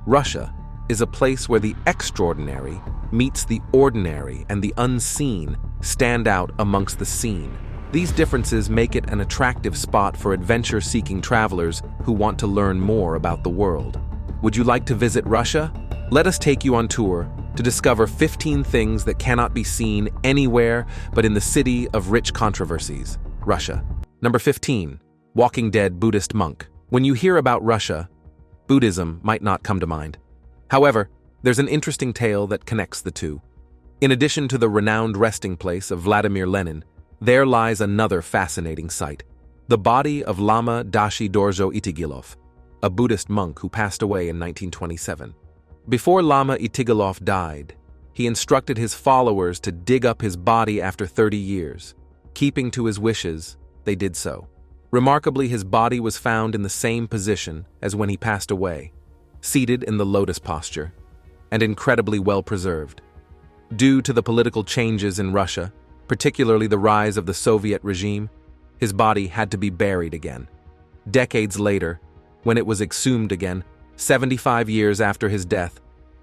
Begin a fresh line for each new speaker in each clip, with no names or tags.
Russia is a place where the extraordinary meets the ordinary and the unseen stand out amongst the scene. These differences make it an attractive spot for adventure-seeking travelers who want to learn more about the world. Would you like to visit Russia? Let us take you on tour to discover 15 things that cannot be seen anywhere but in the city of rich controversies, Russia. Number 15. Walking Dead Buddhist Monk. When you hear about Russia, Buddhism might not come to mind. However, there's an interesting tale that connects the two. In addition to the renowned resting place of Vladimir Lenin, there lies another fascinating sight: the body of Lama Dashi-Dorzho Itigilov, a Buddhist monk who passed away in 1927. Before Lama Itigilov died, he instructed his followers to dig up his body after 30 years. Keeping to his wishes, they did so. Remarkably, his body was found in the same position as when he passed away, seated in the lotus posture, and incredibly well preserved. Due to the political changes in Russia, particularly the rise of the Soviet regime, his body had to be buried again. Decades later, when it was exhumed again, 75 years after his death,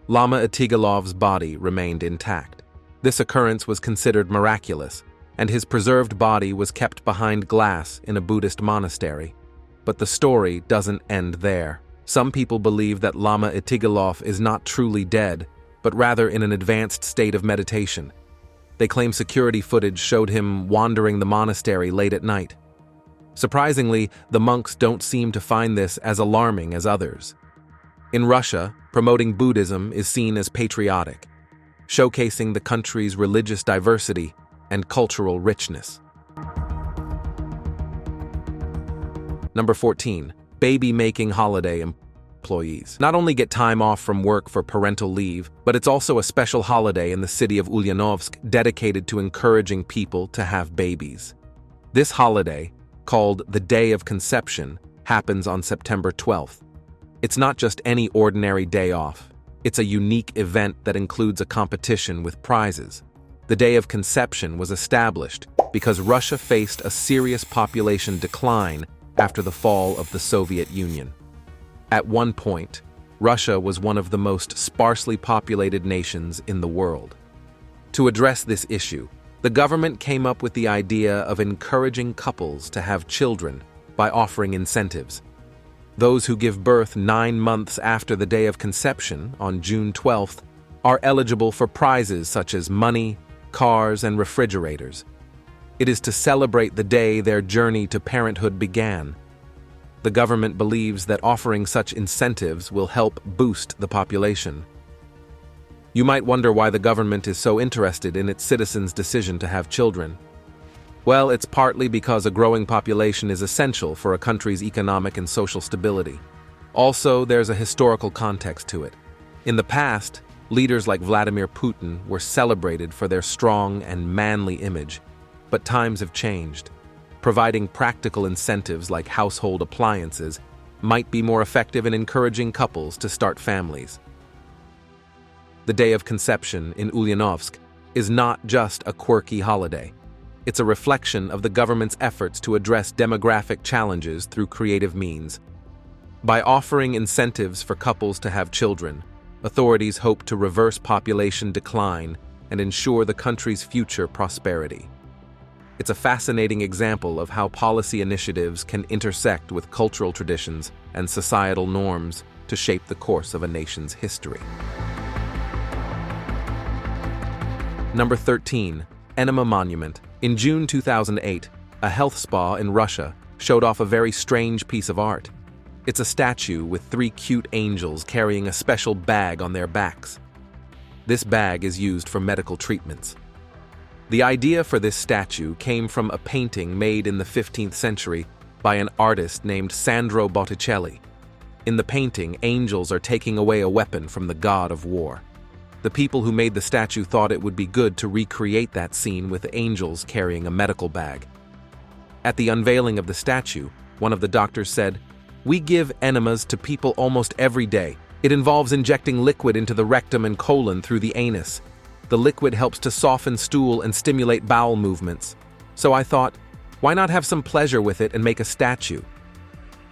Lama Itigilov's body remained intact. This occurrence was considered miraculous, and his preserved body was kept behind glass in a Buddhist monastery. But the story doesn't end there. Some people believe that Lama Itigilov is not truly dead, but rather in an advanced state of meditation. They claim security footage showed him wandering the monastery late at night. Surprisingly, the monks don't seem to find this as alarming as others. In Russia, promoting Buddhism is seen as patriotic, showcasing the country's religious diversity and cultural richness. Number 14. Baby-making holiday employees. Not only get time off from work for parental leave, but it's also a special holiday in the city of Ulyanovsk dedicated to encouraging people to have babies. This holiday, called the Day of Conception, happens on September 12th. It's not just any ordinary day off. It's a unique event that includes a competition with prizes. The Day of Conception was established because Russia faced a serious population decline after the fall of the Soviet Union. At one point, Russia was one of the most sparsely populated nations in the world. To address this issue, the government came up with the idea of encouraging couples to have children by offering incentives. Those who give birth 9 months after the day of conception, on June 12th, are eligible for prizes such as money, cars, and refrigerators. It is to celebrate the day their journey to parenthood began. The government believes that offering such incentives will help boost the population. You might wonder why the government is so interested in its citizens' decision to have children. Well, it's partly because a growing population is essential for a country's economic and social stability. Also, there's a historical context to it. In the past, leaders like Vladimir Putin were celebrated for their strong and manly image. But times have changed. Providing practical incentives like household appliances might be more effective in encouraging couples to start families. The Day of Conception in Ulyanovsk is not just a quirky holiday. It's a reflection of the government's efforts to address demographic challenges through creative means. By offering incentives for couples to have children, authorities hope to reverse population decline and ensure the country's future prosperity. It's a fascinating example of how policy initiatives can intersect with cultural traditions and societal norms to shape the course of a nation's history. Number 13. Enema Monument. In June 2008, a health spa in Russia showed off a very strange piece of art. It's a statue with 3 cute angels carrying a special bag on their backs. This bag is used for medical treatments. The idea for this statue came from a painting made in the 15th century by an artist named Sandro Botticelli. In the painting, angels are taking away a weapon from the god of war. The people who made the statue thought it would be good to recreate that scene with angels carrying a medical bag. At the unveiling of the statue, one of the doctors said, "We give enemas to people almost every day. It involves injecting liquid into the rectum and colon through the anus. The liquid helps to soften stool and stimulate bowel movements. So I thought, why not have some pleasure with it and make a statue?"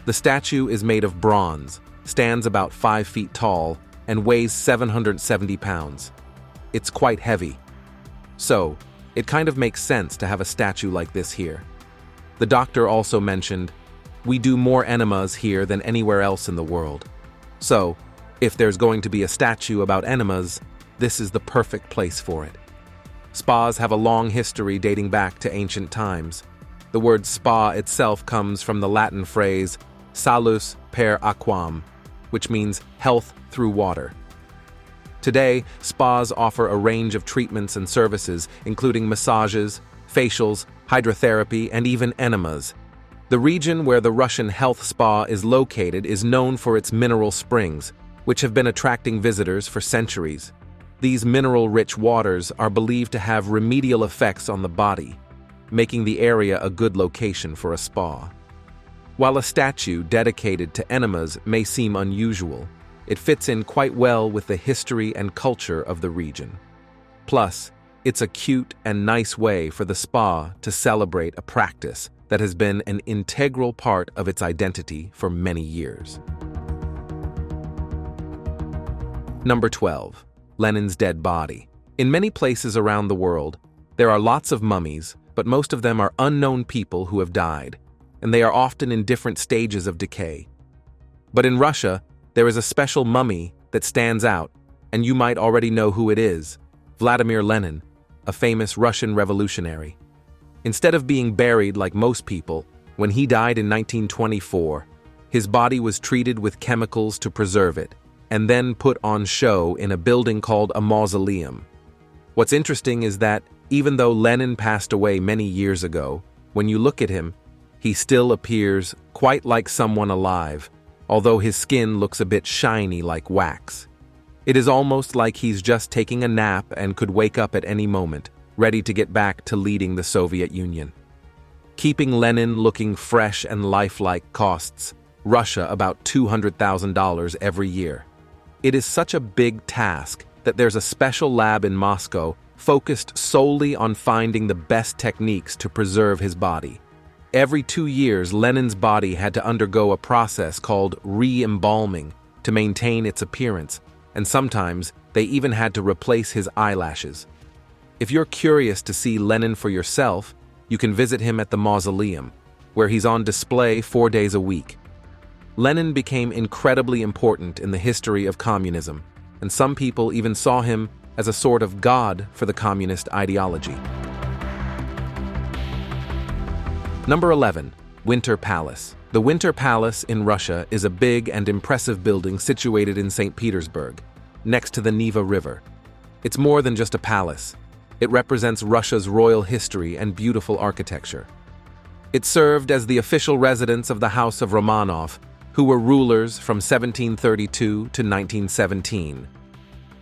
The statue is made of bronze, stands about 5 feet tall, and weighs 770 pounds. It's quite heavy. So, it kind of makes sense to have a statue like this here. The doctor also mentioned, "We do more enemas here than anywhere else in the world. So, if there's going to be a statue about enemas, this is the perfect place for it." Spas have a long history dating back to ancient times. The word spa itself comes from the Latin phrase salus per aquam, which means health through water. Today, spas offer a range of treatments and services, including massages, facials, hydrotherapy, and even enemas. The region where the Russian health spa is located is known for its mineral springs, which have been attracting visitors for centuries. These mineral-rich waters are believed to have remedial effects on the body, making the area a good location for a spa. While a statue dedicated to enemas may seem unusual, it fits in quite well with the history and culture of the region. Plus, it's a cute and nice way for the spa to celebrate a practice that has been an integral part of its identity for many years. Number 12. Lenin's dead body. In many places around the world, there are lots of mummies, but most of them are unknown people who have died, and they are often in different stages of decay. But in Russia, there is a special mummy that stands out, and you might already know who it is: Vladimir Lenin, a famous Russian revolutionary. Instead of being buried like most people, when he died in 1924, his body was treated with chemicals to preserve it, and then put on show in a building called a mausoleum. What's interesting is that, even though Lenin passed away many years ago, when you look at him, he still appears quite like someone alive, although his skin looks a bit shiny like wax. It is almost like he's just taking a nap and could wake up at any moment, ready to get back to leading the Soviet Union. Keeping Lenin looking fresh and lifelike costs Russia about $200,000 every year. It is such a big task that there's a special lab in Moscow focused solely on finding the best techniques to preserve his body. Every 2 years, Lenin's body had to undergo a process called re-embalming to maintain its appearance, and sometimes they even had to replace his eyelashes. If you're curious to see Lenin for yourself, you can visit him at the mausoleum, where he's on display 4 days a week. Lenin became incredibly important in the history of communism, and some people even saw him as a sort of god for the communist ideology. Number 11. Winter Palace. The Winter Palace in Russia is a big and impressive building situated in St. Petersburg, next to the Neva River. It's more than just a palace. It represents Russia's royal history and beautiful architecture. It served as the official residence of the House of Romanov, who were rulers from 1732 to 1917.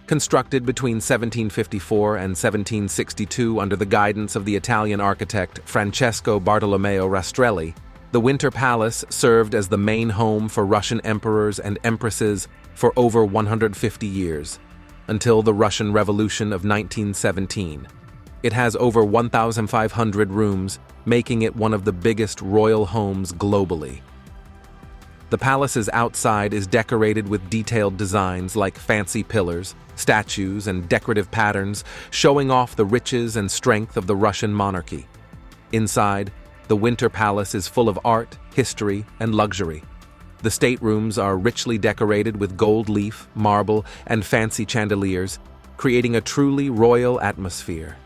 Constructed between 1754 and 1762 under the guidance of the Italian architect Francesco Bartolomeo Rastrelli, the Winter Palace served as the main home for Russian emperors and empresses for over 150 years, until the Russian Revolution of 1917. It has over 1,500 rooms, making it one of the biggest royal homes globally. The palace's outside is decorated with detailed designs like fancy pillars, statues, and decorative patterns, showing off the riches and strength of the Russian monarchy. Inside, the Winter Palace is full of art, history, and luxury. The staterooms are richly decorated with gold leaf, marble, and fancy chandeliers, creating a truly royal atmosphere.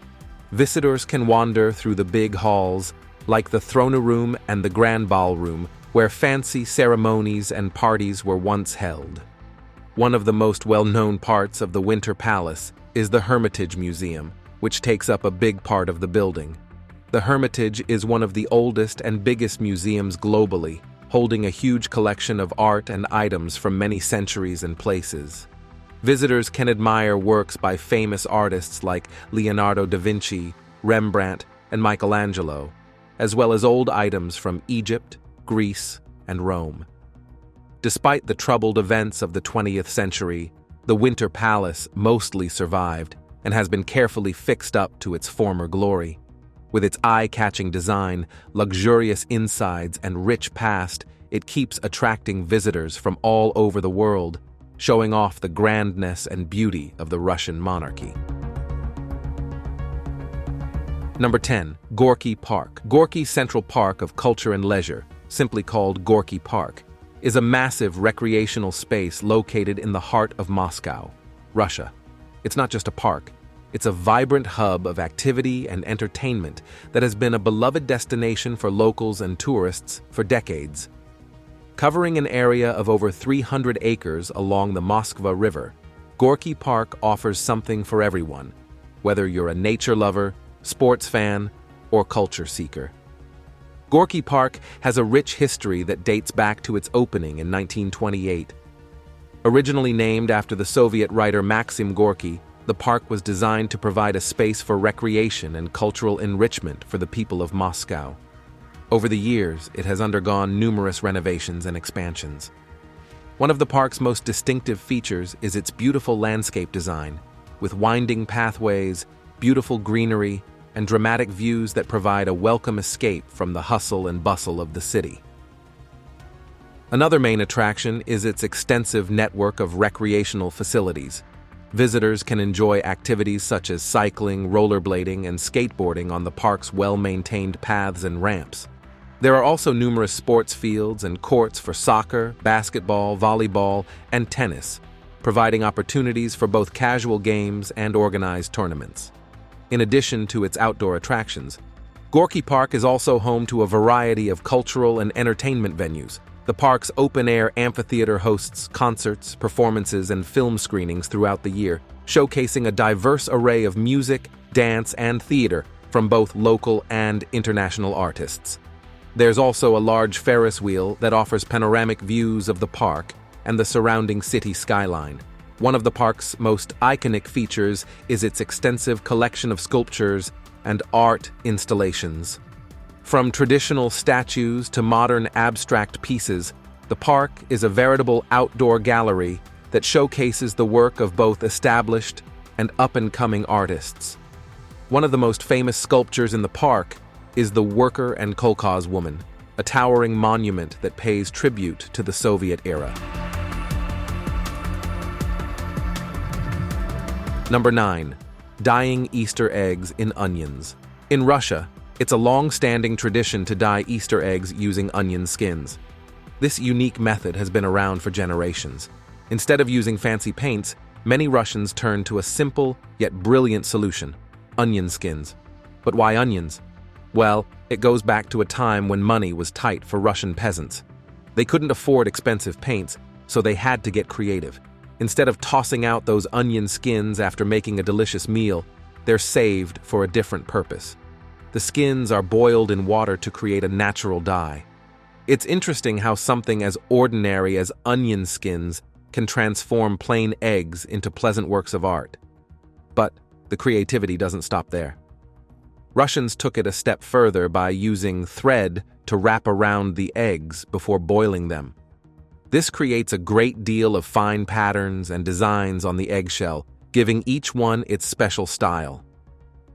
Visitors can wander through the big halls, like the throne room and the grand ballroom, where fancy ceremonies and parties were once held. One of the most well-known parts of the Winter Palace is the Hermitage Museum, which takes up a big part of the building. The Hermitage is one of the oldest and biggest museums globally, holding a huge collection of art and items from many centuries and places. Visitors can admire works by famous artists like Leonardo da Vinci, Rembrandt, and Michelangelo, as well as old items from Egypt, Greece, and Rome. Despite the troubled events of the 20th century, the Winter Palace mostly survived and has been carefully fixed up to its former glory. With its eye-catching design, luxurious insides, and rich past, it keeps attracting visitors from all over the world, showing off the grandness and beauty of the Russian monarchy. Number 10. Gorki Park. Gorki Central Park of Culture and Leisure, simply called Gorki Park, is a massive recreational space located in the heart of Moscow, Russia. It's not just a park. It's a vibrant hub of activity and entertainment that has been a beloved destination for locals and tourists for decades. Covering an area of over 300 acres along the Moskva River, Gorki Park offers something for everyone, whether you're a nature lover, sports fan, or culture seeker. Gorki Park has a rich history that dates back to its opening in 1928. Originally named after the Soviet writer Maxim Gorky, the park was designed to provide a space for recreation and cultural enrichment for the people of Moscow. Over the years, it has undergone numerous renovations and expansions. One of the park's most distinctive features is its beautiful landscape design, with winding pathways, beautiful greenery, and dramatic views that provide a welcome escape from the hustle and bustle of the city. Another main attraction is its extensive network of recreational facilities. Visitors can enjoy activities such as cycling, rollerblading, and skateboarding on the park's well-maintained paths and ramps. There are also numerous sports fields and courts for soccer, basketball, volleyball, and tennis, providing opportunities for both casual games and organized tournaments. In addition to its outdoor attractions, Gorki Park is also home to a variety of cultural and entertainment venues. The park's open-air amphitheater hosts concerts, performances, and film screenings throughout the year, showcasing a diverse array of music, dance, and theater from both local and international artists. There's also a large Ferris wheel that offers panoramic views of the park and the surrounding city skyline. One of the park's most iconic features is its extensive collection of sculptures and art installations. From traditional statues to modern abstract pieces, the park is a veritable outdoor gallery that showcases the work of both established and up-and-coming artists. One of the most famous sculptures in the park is the Worker and Kolkhoz Woman, a towering monument that pays tribute to the Soviet era. Number 9. Dyeing Easter eggs in onions. In Russia, it's a long-standing tradition to dye Easter eggs using onion skins. This unique method has been around for generations. Instead of using fancy paints, many Russians turn to a simple yet brilliant solution: onion skins. But why onions? Well, it goes back to a time when money was tight for Russian peasants. They couldn't afford expensive paints, so they had to get creative. Instead of tossing out those onion skins after making a delicious meal, they're saved for a different purpose. The skins are boiled in water to create a natural dye. It's interesting how something as ordinary as onion skins can transform plain eggs into pleasant works of art. But the creativity doesn't stop there. Russians took it a step further by using thread to wrap around the eggs before boiling them. This creates a great deal of fine patterns and designs on the eggshell, giving each one its special style.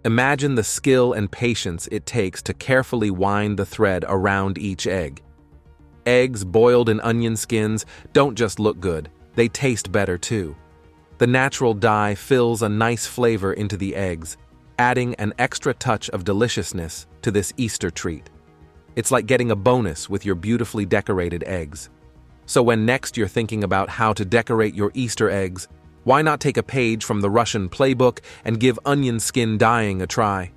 Imagine the skill and patience it takes to carefully wind the thread around each egg. Eggs boiled in onion skins don't just look good, they taste better too. The natural dye fills a nice flavor into the eggs, adding an extra touch of deliciousness to this Easter treat. It's like getting a bonus with your beautifully decorated eggs. So when next you're thinking about how to decorate your Easter eggs, why not take a page from the Russian playbook and give onion skin dyeing a try?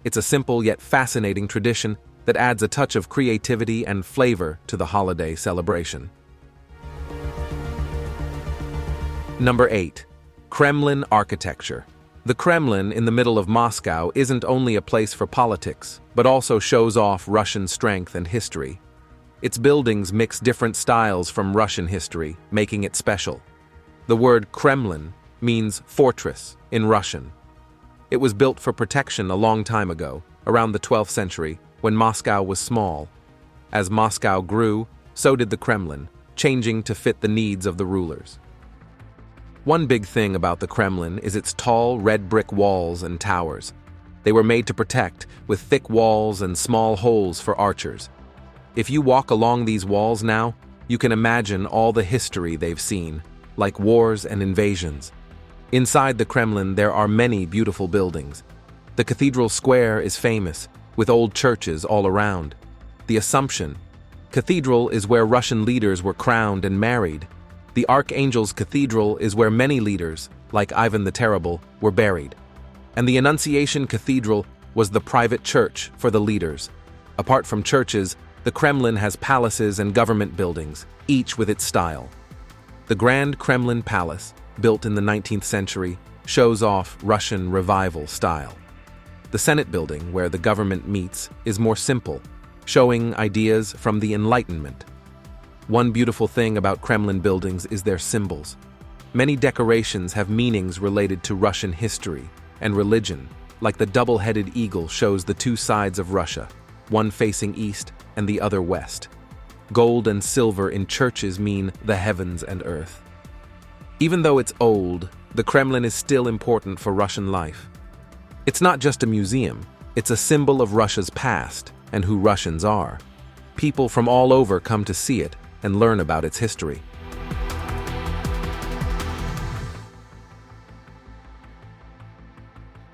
It's a simple yet fascinating tradition that adds a touch of creativity and flavor to the holiday celebration. Number 8. Kremlin architecture. The Kremlin in the middle of Moscow isn't only a place for politics, but also shows off Russian strength and history. Its buildings mix different styles from Russian history, making it special. The word Kremlin means fortress in Russian. It was built for protection a long time ago, around the 12th century, when Moscow was small. As Moscow grew, so did the Kremlin, changing to fit the needs of the rulers. One big thing about the Kremlin is its tall red brick walls and towers. They were made to protect, with thick walls and small holes for archers. If you walk along these walls now, you can imagine all the history they've seen, like wars and invasions. Inside the Kremlin, there are many beautiful buildings. The Cathedral Square is famous, with old churches all around. The Assumption Cathedral is where Russian leaders were crowned and married. The Archangel's Cathedral is where many leaders, like Ivan the Terrible, were buried. And the Annunciation Cathedral was the private church for the leaders. Apart from churches, the Kremlin has palaces and government buildings, each with its style. The Grand Kremlin Palace, built in the 19th century, shows off Russian revival style. The Senate building, where the government meets, is more simple, showing ideas from the Enlightenment. One beautiful thing about Kremlin buildings is their symbols. Many decorations have meanings related to Russian history and religion, like the double-headed eagle shows the two sides of Russia, one facing east and the other west. Gold and silver in churches mean the heavens and earth. Even though it's old, the Kremlin is still important for Russian life. It's not just a museum, it's a symbol of Russia's past and who Russians are. People from all over come to see it and learn about its history.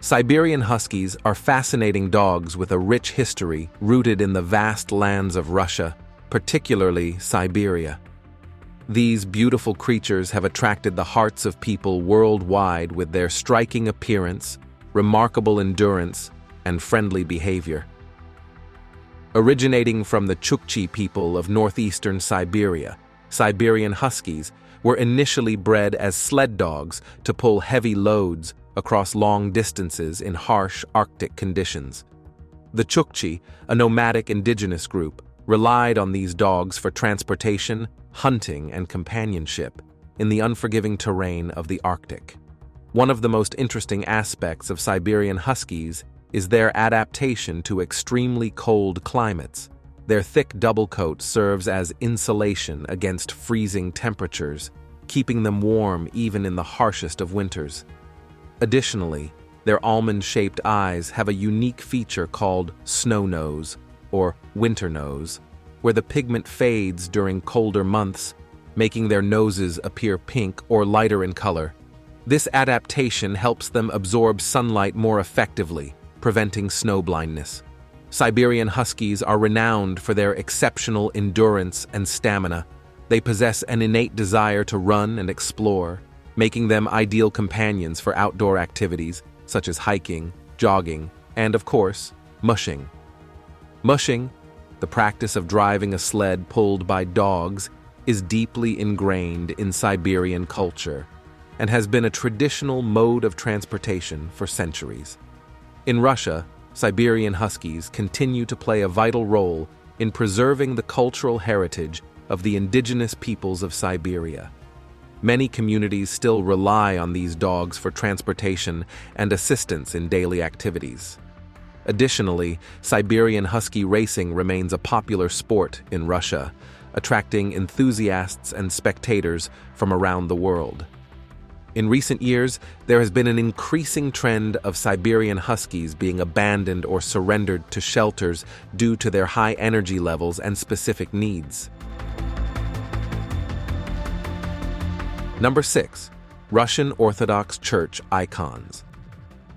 Siberian Huskies are fascinating dogs with a rich history rooted in the vast lands of Russia, particularly Siberia. These beautiful creatures have attracted the hearts of people worldwide with their striking appearance, remarkable endurance, and friendly behavior. Originating from the Chukchi people of northeastern Siberia, Siberian Huskies were initially bred as sled dogs to pull heavy loads across long distances in harsh Arctic conditions. The Chukchi, a nomadic indigenous group, relied on these dogs for transportation, hunting, and companionship in the unforgiving terrain of the Arctic. One of the most interesting aspects of Siberian Huskies is their adaptation to extremely cold climates. Their thick double coat serves as insulation against freezing temperatures, keeping them warm even in the harshest of winters. Additionally, their almond-shaped eyes have a unique feature called snow nose, or winter nose, where the pigment fades during colder months, making their noses appear pink or lighter in color. This adaptation helps them absorb sunlight more effectively, preventing snow blindness. Siberian Huskies are renowned for their exceptional endurance and stamina. They possess an innate desire to run and explore, making them ideal companions for outdoor activities such as hiking, jogging, and, of course, mushing. Mushing, the practice of driving a sled pulled by dogs, is deeply ingrained in Siberian culture and has been a traditional mode of transportation for centuries. In Russia, Siberian Huskies continue to play a vital role in preserving the cultural heritage of the indigenous peoples of Siberia. Many communities still rely on these dogs for transportation and assistance in daily activities. Additionally, Siberian Husky racing remains a popular sport in Russia, attracting enthusiasts and spectators from around the world. In recent years, there has been an increasing trend of Siberian Huskies being abandoned or surrendered to shelters due to their high energy levels and specific needs. Number 6. Russian Orthodox Church icons.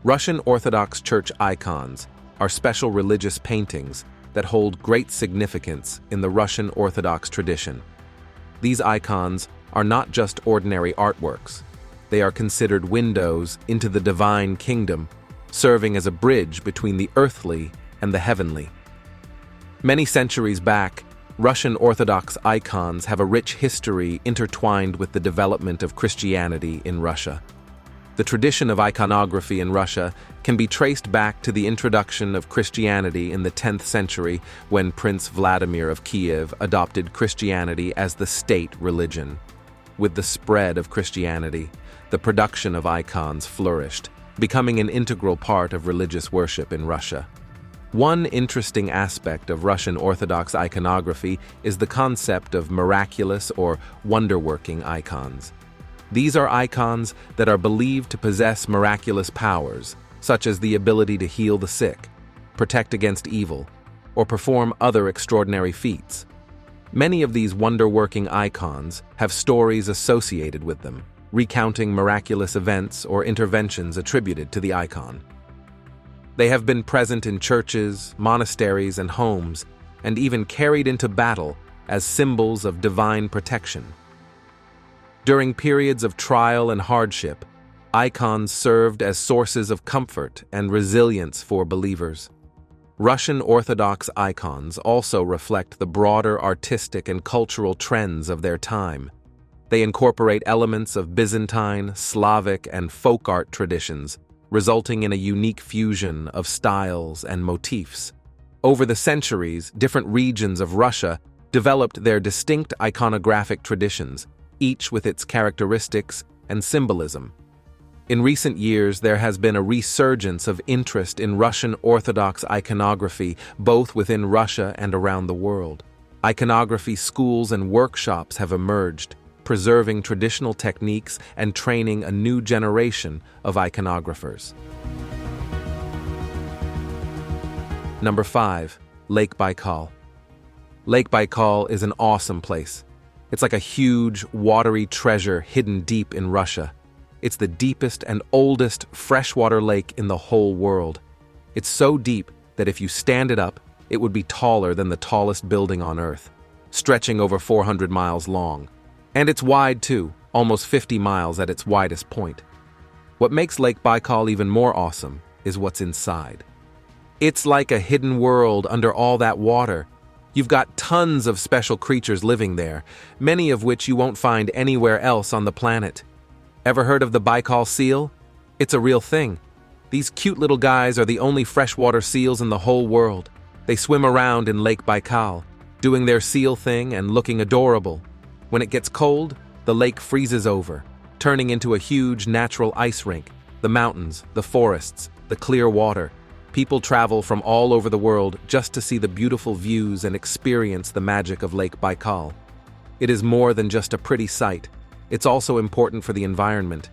Russian Orthodox Church icons are special religious paintings that hold great significance in the Russian Orthodox tradition. These icons are not just ordinary artworks. They are considered windows into the divine kingdom, serving as a bridge between the earthly and the heavenly. Many centuries back, Russian Orthodox icons have a rich history intertwined with the development of Christianity in Russia. The tradition of iconography in Russia can be traced back to the introduction of Christianity in the 10th century when Prince Vladimir of Kiev adopted Christianity as the state religion. With the spread of Christianity, the production of icons flourished, becoming an integral part of religious worship in Russia. One interesting aspect of Russian Orthodox iconography is the concept of miraculous or wonder-working icons. These are icons that are believed to possess miraculous powers, such as the ability to heal the sick, protect against evil, or perform other extraordinary feats. Many of these wonder-working icons have stories associated with them, recounting miraculous events or interventions attributed to the icon. They have been present in churches, monasteries, and homes, and even carried into battle as symbols of divine protection. During periods of trial and hardship, icons served as sources of comfort and resilience for believers. Russian Orthodox icons also reflect the broader artistic and cultural trends of their time. They incorporate elements of Byzantine, Slavic, and folk art traditions, resulting in a unique fusion of styles and motifs. Over the centuries, different regions of Russia developed their distinct iconographic traditions, each with its characteristics and symbolism. In recent years, there has been a resurgence of interest in Russian Orthodox iconography, both within Russia and around the world. Iconography schools and workshops have emerged, preserving traditional techniques and training a new generation of iconographers. Number 5. Lake Baikal. Lake Baikal is an awesome place. It's like a huge, watery treasure hidden deep in Russia. It's the deepest and oldest freshwater lake in the whole world. It's so deep that if you stand it up, it would be taller than the tallest building on Earth, stretching over 400 miles long. And it's wide too, almost 50 miles at its widest point. What makes Lake Baikal even more awesome is what's inside. It's like a hidden world under all that water. You've got tons of special creatures living there, many of which you won't find anywhere else on the planet. Ever heard of the Baikal seal? It's a real thing. These cute little guys are the only freshwater seals in the whole world. They swim around in Lake Baikal, doing their seal thing and looking adorable. When it gets cold, the lake freezes over, turning into a huge natural ice rink. The mountains, the forests, the clear water. People travel from all over the world just to see the beautiful views and experience the magic of Lake Baikal. It is more than just a pretty sight. It's also important for the environment.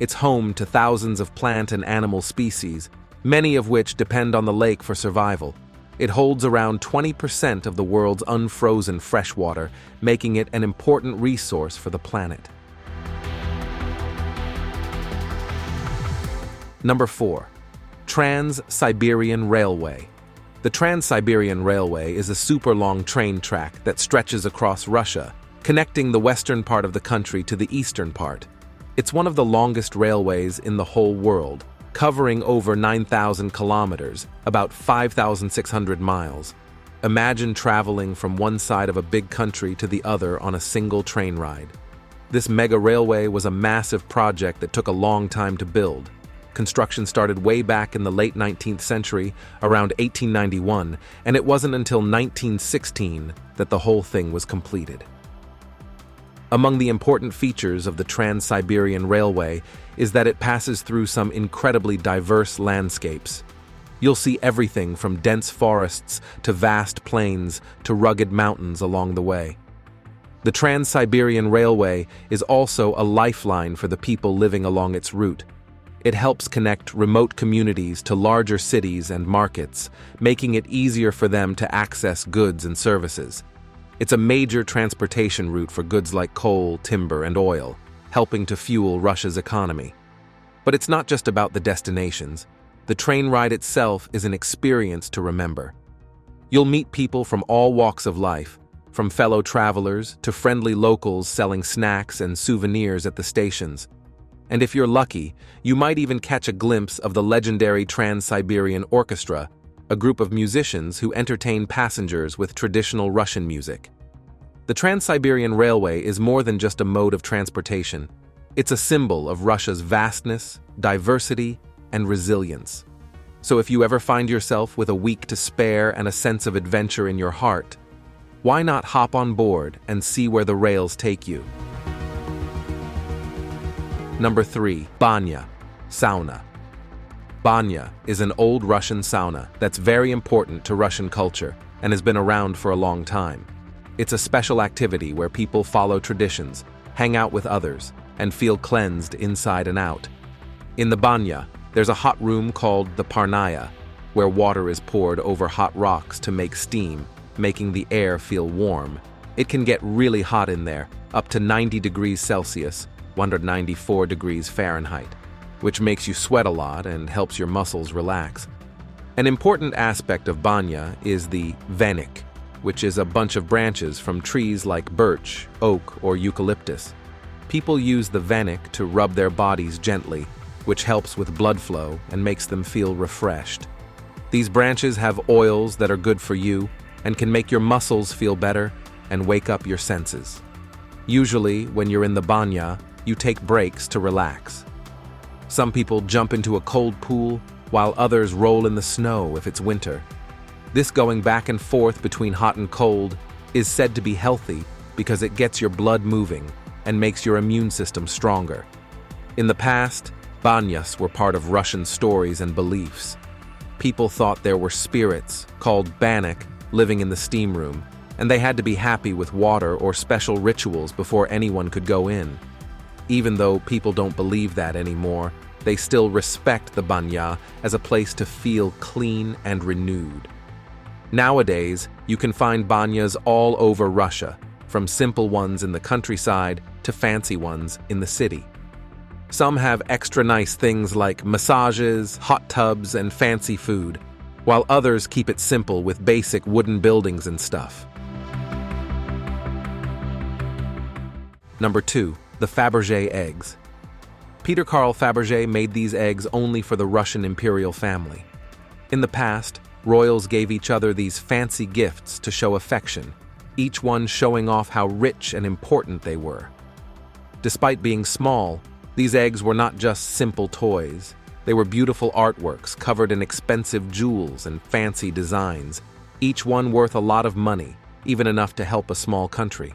It's home to thousands of plant and animal species, many of which depend on the lake for survival. It holds around 20% of the world's unfrozen freshwater, making it an important resource for the planet. Number 4. Trans-Siberian Railway. The Trans-Siberian Railway is a super-long train track that stretches across Russia, connecting the western part of the country to the eastern part. It's one of the longest railways in the whole world, covering over 9,000 kilometers, about 5,600 miles. Imagine traveling from one side of a big country to the other on a single train ride. This mega railway was a massive project that took a long time to build. Construction started way back in the late 19th century, around 1891, and it wasn't until 1916 that the whole thing was completed. Among the important features of the Trans-Siberian Railway is that it passes through some incredibly diverse landscapes. You'll see everything from dense forests to vast plains to rugged mountains along the way. The Trans-Siberian Railway is also a lifeline for the people living along its route. It helps connect remote communities to larger cities and markets, making it easier for them to access goods and services. It's a major transportation route for goods like coal, timber, and oil, helping to fuel Russia's economy. But it's not just about the destinations. The train ride itself is an experience to remember. You'll meet people from all walks of life, from fellow travelers to friendly locals selling snacks and souvenirs at the stations. And if you're lucky, you might even catch a glimpse of the legendary Trans-Siberian Orchestra, a group of musicians who entertain passengers with traditional Russian music. The Trans-Siberian Railway is more than just a mode of transportation. It's a symbol of Russia's vastness, diversity, and resilience. So if you ever find yourself with a week to spare and a sense of adventure in your heart, why not hop on board and see where the rails take you? Number 3. Banya, sauna. Banya is an old Russian sauna that's very important to Russian culture and has been around for a long time. It's a special activity where people follow traditions, hang out with others, and feel cleansed inside and out. In the banya, there's a hot room called the parnaya, where water is poured over hot rocks to make steam, making the air feel warm. It can get really hot in there, up to 90 degrees Celsius, 194 degrees Fahrenheit, which makes you sweat a lot and helps your muscles relax. An important aspect of banya is the venik, which is a bunch of branches from trees like birch, oak, or eucalyptus. People use the venik to rub their bodies gently, which helps with blood flow and makes them feel refreshed. These branches have oils that are good for you and can make your muscles feel better and wake up your senses. Usually, when you're in the banya, you take breaks to relax. Some people jump into a cold pool, while others roll in the snow if it's winter. This going back and forth between hot and cold is said to be healthy because it gets your blood moving and makes your immune system stronger. In the past, banyas were part of Russian stories and beliefs. People thought there were spirits, called banik, living in the steam room, and they had to be happy with water or special rituals before anyone could go in. Even though people don't believe that anymore, they still respect the banya as a place to feel clean and renewed. Nowadays, you can find banyas all over Russia, from simple ones in the countryside to fancy ones in the city. Some have extra nice things like massages, hot tubs, and fancy food, while others keep it simple with basic wooden buildings and stuff. Number 2. The Fabergé eggs. Peter Carl Fabergé made these eggs only for the Russian imperial family. In the past, royals gave each other these fancy gifts to show affection, each one showing off how rich and important they were. Despite being small, these eggs were not just simple toys. They were beautiful artworks covered in expensive jewels and fancy designs, each one worth a lot of money, even enough to help a small country.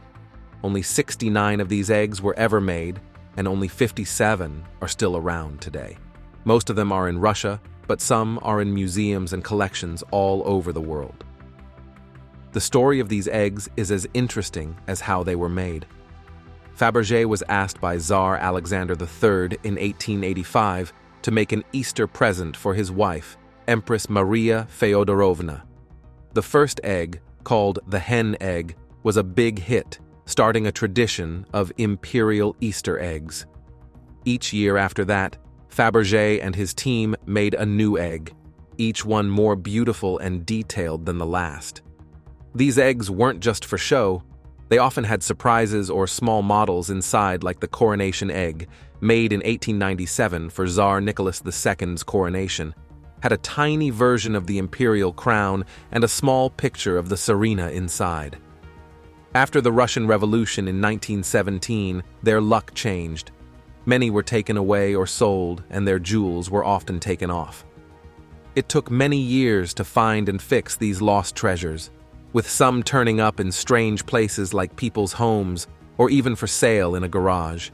Only 69 of these eggs were ever made, and only 57 are still around today. Most of them are in Russia, but some are in museums and collections all over the world. The story of these eggs is as interesting as how they were made. Fabergé was asked by Tsar Alexander III in 1885 to make an Easter present for his wife, Empress Maria Feodorovna. The first egg, called the hen egg, was a big hit, starting a tradition of imperial Easter eggs. Each year after that, Fabergé and his team made a new egg, each one more beautiful and detailed than the last. These eggs weren't just for show. They often had surprises or small models inside, like the coronation egg, made in 1897 for Tsar Nicholas II's coronation, had a tiny version of the imperial crown and a small picture of the Tsarina inside. After the Russian Revolution in 1917, their luck changed. Many were taken away or sold, and their jewels were often taken off. It took many years to find and fix these lost treasures, with some turning up in strange places like people's homes or even for sale in a garage.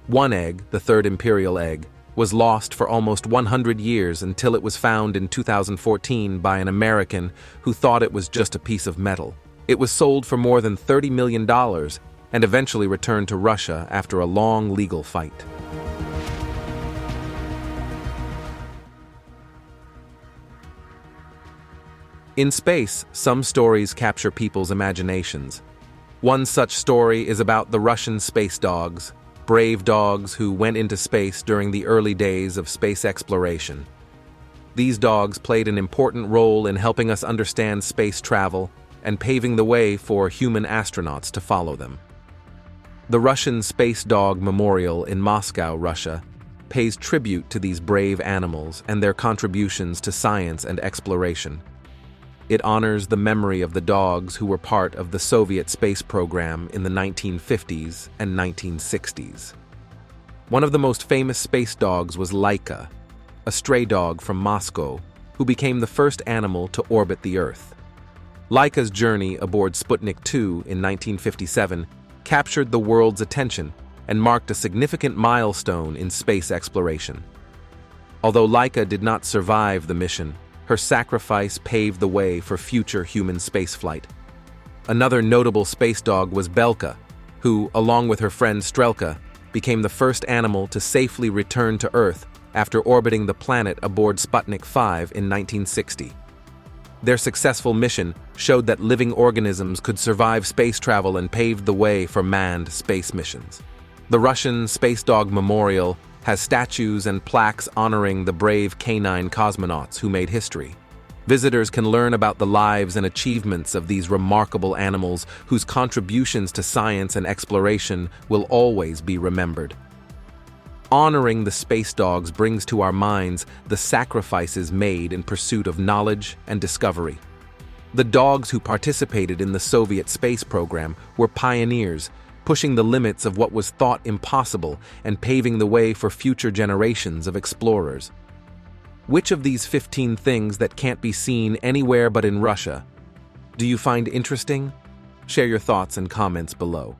One egg, the third imperial egg, was lost for almost 100 years until it was found in 2014 by an American who thought it was just a piece of metal. It was sold for more than $30 million and eventually returned to Russia after a long legal fight. In space, some stories capture people's imaginations. One such story is about the Russian space dogs, brave dogs who went into space during the early days of space exploration. These dogs played an important role in helping us understand space travel and paving the way for human astronauts to follow them. The Russian Space Dog Memorial in Moscow, Russia, pays tribute to these brave animals and their contributions to science and exploration. It honors the memory of the dogs who were part of the Soviet space program in the 1950s and 1960s. One of the most famous space dogs was Laika, a stray dog from Moscow who became the first animal to orbit the Earth. Laika's journey aboard Sputnik 2 in 1957 captured the world's attention and marked a significant milestone in space exploration. Although Laika did not survive the mission, her sacrifice paved the way for future human spaceflight. Another notable space dog was Belka, who, along with her friend Strelka, became the first animal to safely return to Earth after orbiting the planet aboard Sputnik 5 in 1960. Their successful mission showed that living organisms could survive space travel and paved the way for manned space missions. The Russian Space Dog Memorial has statues and plaques honoring the brave canine cosmonauts who made history. Visitors can learn about the lives and achievements of these remarkable animals whose contributions to science and exploration will always be remembered. Honoring the space dogs brings to our minds the sacrifices made in pursuit of knowledge and discovery. The dogs who participated in the Soviet space program were pioneers, pushing the limits of what was thought impossible and paving the way for future generations of explorers. Which of these 15 things that can't be seen anywhere but in Russia do you find interesting? Share your thoughts and comments below.